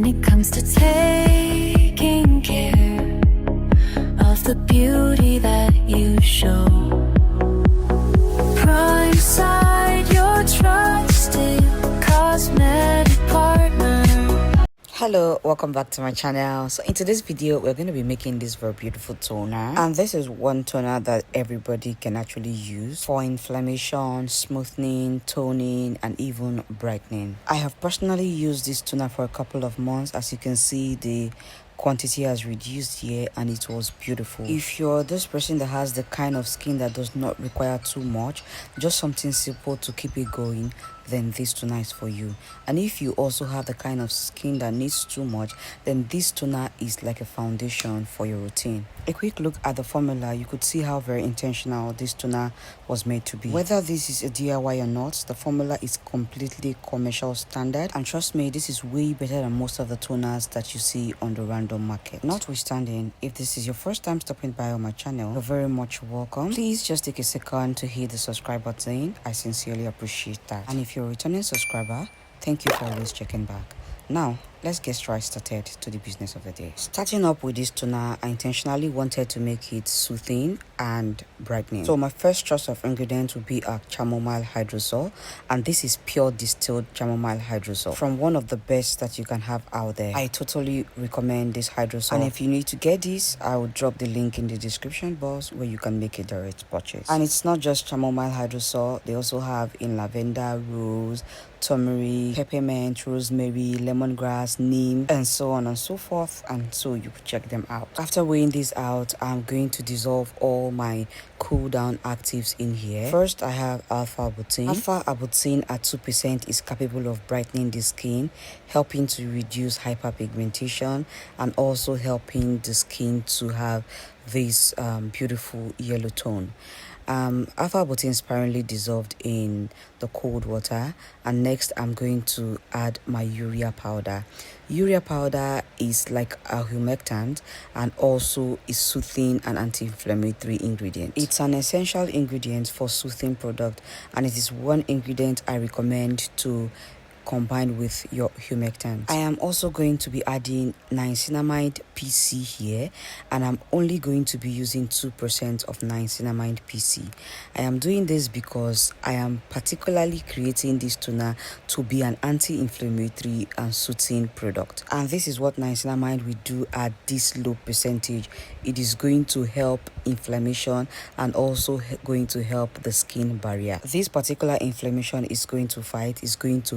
when it comes to taking care of the beauty that you show. PRIMESIDE, your trusted cosmetic partner. Hello, welcome back to my channel. So in today's video we're going to be making this very beautiful toner, and this is one toner that everybody can actually use for inflammation, smoothing, toning, and even brightening. I have personally used this toner for a couple of months. As you can see, the quantity has reduced here and it was beautiful. If you're this person that has the kind of skin that does not require too much, just something simple to keep it going, then this toner is for you. And if you also have the kind of skin that needs too much, then this toner is like a foundation for your routine. A quick look at the formula, you could see how very intentional this toner was made to be. Whether this is a DIY or not, the formula is completely commercial standard, and trust me, this is way better than most of the toners that you see on the random market. Notwithstanding, if this is your first time stopping by on my channel, you're very much welcome. Please just take a second to hit the subscribe button. I sincerely appreciate that. And if you're a returning subscriber, thank you for always checking back. Now let's get straight started to the business of the day. Starting up with this toner, I intentionally wanted to make it soothing and brightening. So my first choice of ingredients would be a chamomile hydrosol, and this is pure distilled chamomile hydrosol from one of the best that you can have out there. I totally recommend this hydrosol, and if you need to get this, I will drop the link in the description box where you can make a direct purchase. And it's not just chamomile hydrosol, they also have in lavender, rose, turmeric, peppermint, rosemary, lemongrass, neem, and so on and so forth, and so you check them out. After weighing this out, I'm going to dissolve all my cool down actives in here. First, I have alpha arbutin. Alpha arbutin at 2% is capable of brightening the skin, helping to reduce hyperpigmentation and also helping the skin to have this beautiful yellow tone. Alpha arbutin is sparingly dissolved in the cold water, and next I'm going to add my urea powder. Urea powder is like a humectant and also is soothing and anti-inflammatory ingredient. It's an essential ingredient for soothing product, and it is one ingredient I recommend to combined with your humectant. I am also going to be adding niacinamide PC here, and I'm only going to be using 2% of niacinamide PC. I am doing this because I am particularly creating this toner to be an anti-inflammatory and soothing product, and this is what niacinamide will do at this low percentage. It is going to help inflammation and also going to help the skin barrier. This particular inflammation is going to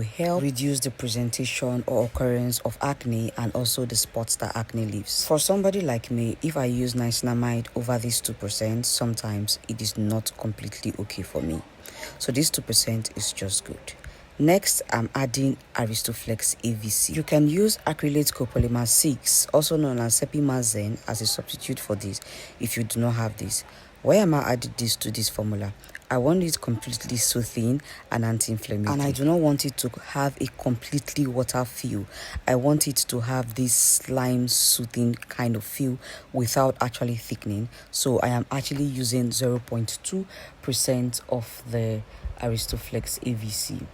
help reduce the presentation or occurrence of acne and also the spots that acne leaves. For somebody like me, if I use niacinamide over this 2%, sometimes it is not completely okay for me. So this 2% is just good. Next, I'm adding Aristoflex AVC. You can use acrylate copolymer 6, also known as Sepimazen, as a substitute for this if you do not have this. Why am I adding this to this formula? I want it completely soothing and anti-inflammatory, and I do not want it to have a completely water feel. I want it to have this slime soothing kind of feel without actually thickening. So I am actually using 0.2% of the Aristoflex AVC.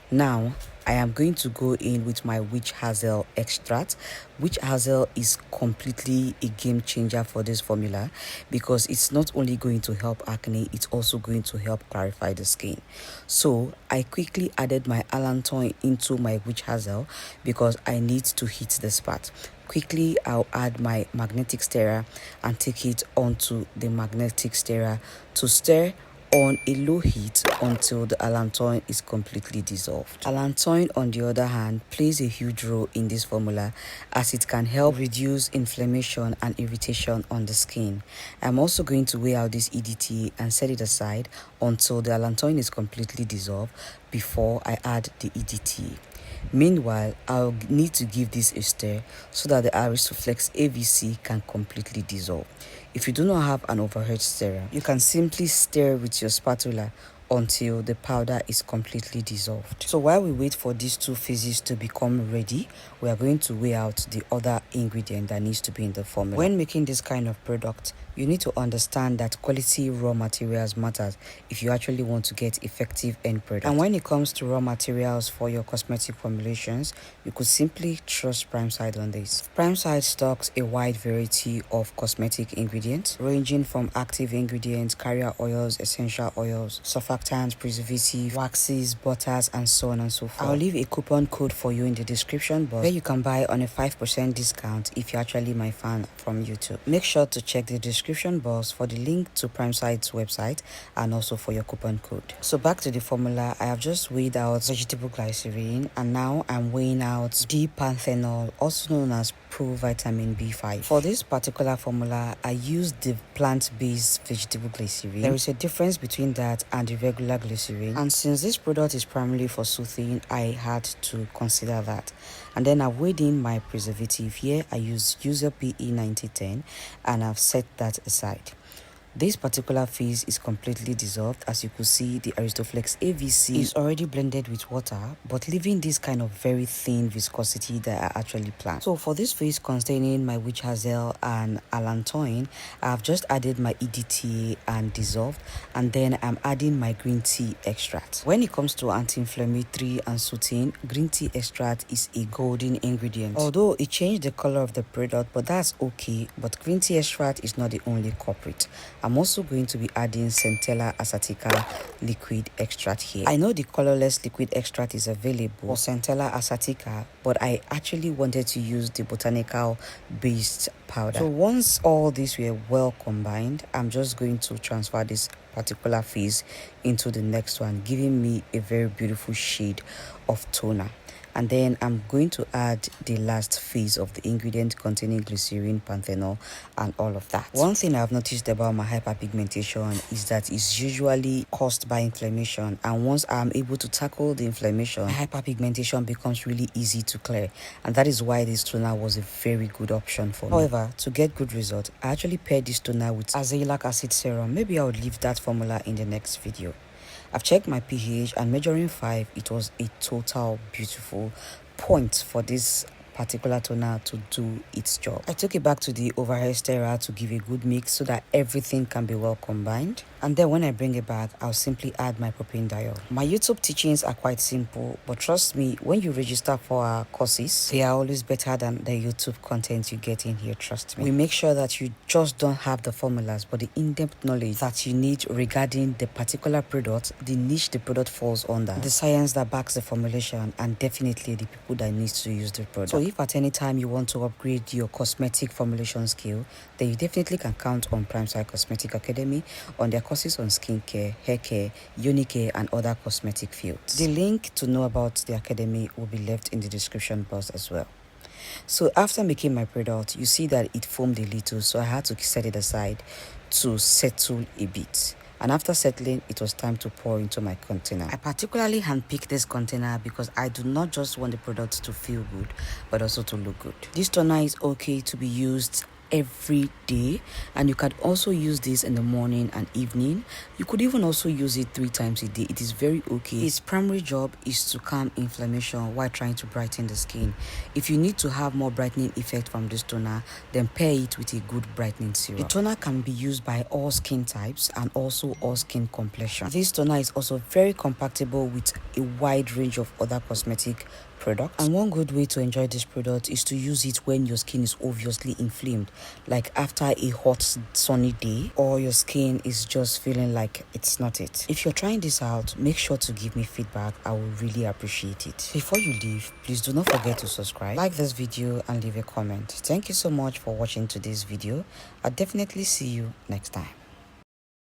Now I am going to go in with my witch hazel extract. Witch hazel is completely a game changer for this formula because it's not only going to help acne, it's also going to help clarify the skin. So I quickly added my allantoin into my witch hazel because I need to heat the spot. Quickly, I'll add my magnetic stirrer and take it onto the magnetic stirrer to stir on a low heat until the allantoin is completely dissolved. Allantoin, on the other hand, plays a huge role in this formula as it can help reduce inflammation and irritation on the skin. I'm also going to weigh out this EDTA and set it aside until the allantoin is completely dissolved before I add the EDTA. Meanwhile, I'll need to give this a stir so that the Aristoflex AVC can completely dissolve. If you do not have an overhead stirrer, you can simply stir with your spatula until the powder is completely dissolved. So while we wait for these two phases to become ready, we are going to weigh out the other ingredient that needs to be in the formula. When making this kind of product, you need to understand that quality raw materials matters if you actually want to get effective end product. And when it comes to raw materials for your cosmetic formulations, you could simply trust PRIMESIDE on this. PRIMESIDE stocks a wide variety of cosmetic ingredients, ranging from active ingredients, carrier oils, essential oils, surfactants, preservatives, waxes, butters, and so on and so forth. I'll leave a coupon code for you in the description box where you can buy on a 5% discount if you're actually my fan from YouTube. Make sure to check the description box for the link to PRIMESIDE's website and also for your coupon code. So back to the formula, I have just weighed out vegetable glycerin, and now I'm weighing out D-panthenol, also known as provitamin B5. For this particular formula, I used the plant-based vegetable glycerin. There is a difference between that and the regular glycerin, and since this product is primarily for soothing, I had to consider that. And then I weighed in my preservative. Here I use user PE 9010 and I've set that aside. This particular phase is completely dissolved. As you could see, the Aristoflex AVC is already blended with water, but leaving this kind of very thin viscosity that I actually planned. So for this phase containing my witch hazel and allantoin, I've just added my EDTA and dissolved, and then I'm adding my green tea extract. When it comes to anti-inflammatory and soothing, green tea extract is a golden ingredient. Although it changed the color of the product, but that's okay. But green tea extract is not the only culprit. I'm also going to be adding Centella Asatica liquid extract here. I know the colorless liquid extract is available for Centella Asatica, but I actually wanted to use the botanical based powder. So once all these were well combined, I'm just going to transfer this particular phase into the next one, giving me a very beautiful shade of toner. And then I'm going to add the last phase of the ingredient containing glycerin, panthenol, and all of that. One thing I've noticed about my hyperpigmentation is that it's usually caused by inflammation, and once I'm able to tackle the inflammation, my hyperpigmentation becomes really easy to clear, and that is why this toner was a very good option for me. However, to get good results, I actually paired this toner with azelaic acid serum. Maybe I would leave that formula in the next video. I've checked my pH and measuring 5, it was a total beautiful point for this particular toner to do its job. I took it back to the overhead stirrer to give a good mix so that everything can be well combined. And then when I bring it back, I'll simply add my propane diol. My YouTube teachings are quite simple, but trust me, when you register for our courses, they are always better than the YouTube content you get in here, trust me. We make sure that you just don't have the formulas, but the in-depth knowledge that you need regarding the particular product, the niche the product falls under, the science that backs the formulation, and definitely the people that need to use the product. So if at any time you want to upgrade your cosmetic formulation skill, then you definitely can count on PRIMESIDE Cosmetic Academy on their courses on skincare, hair care, unicare, and other cosmetic fields. The link to know about the academy will be left in the description box as well. So after making my product, you see that it foamed a little, so I had to set it aside to settle a bit. And after settling, it was time to pour into my container. I particularly handpicked this container because I do not just want the product to feel good, but also to look good. This toner is okay to be used every day, and you can also use this in the morning and evening. You could even also use it 3 times a day. It is very okay. Its primary job is to calm inflammation while trying to brighten the skin. If you need to have more brightening effect from this toner, then pair it with a good brightening serum. The toner can be used by all skin types and also all skin complexion. This toner is also very compatible with a wide range of other cosmetic products, and one good way to enjoy this product is to use it when your skin is obviously inflamed, like after a hot sunny day, or your skin is just feeling like it's not it. If you're trying this out, make sure to give me feedback. I will really appreciate it. Before you leave, please do not forget to subscribe, like this video, and leave a comment. Thank you so much for watching today's video. I'll definitely see you next time.